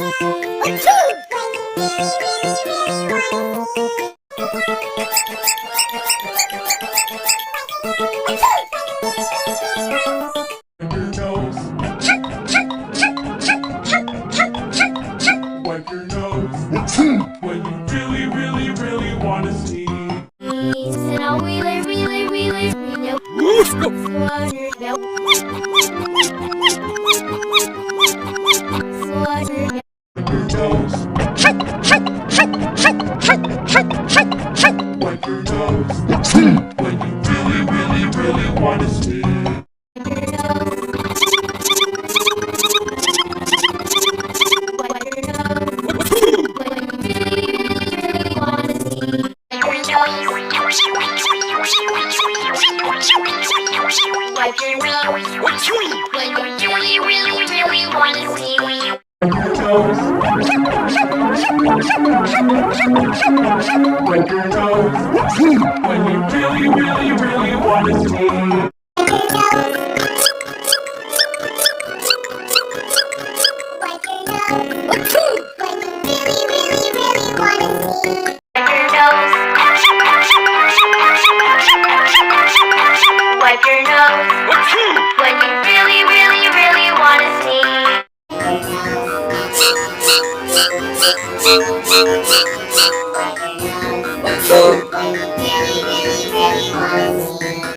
Wipe your nose when you really, really, really want to sneeze. Wipe your nose when you really, really, really want to sneeze. Wipe your nose when you really, really, really want to sneeze. Wipe your nose when you really, really, really want to sneeze. Wipe your nose when you really, really, really want to sneeze. Wipe your nose.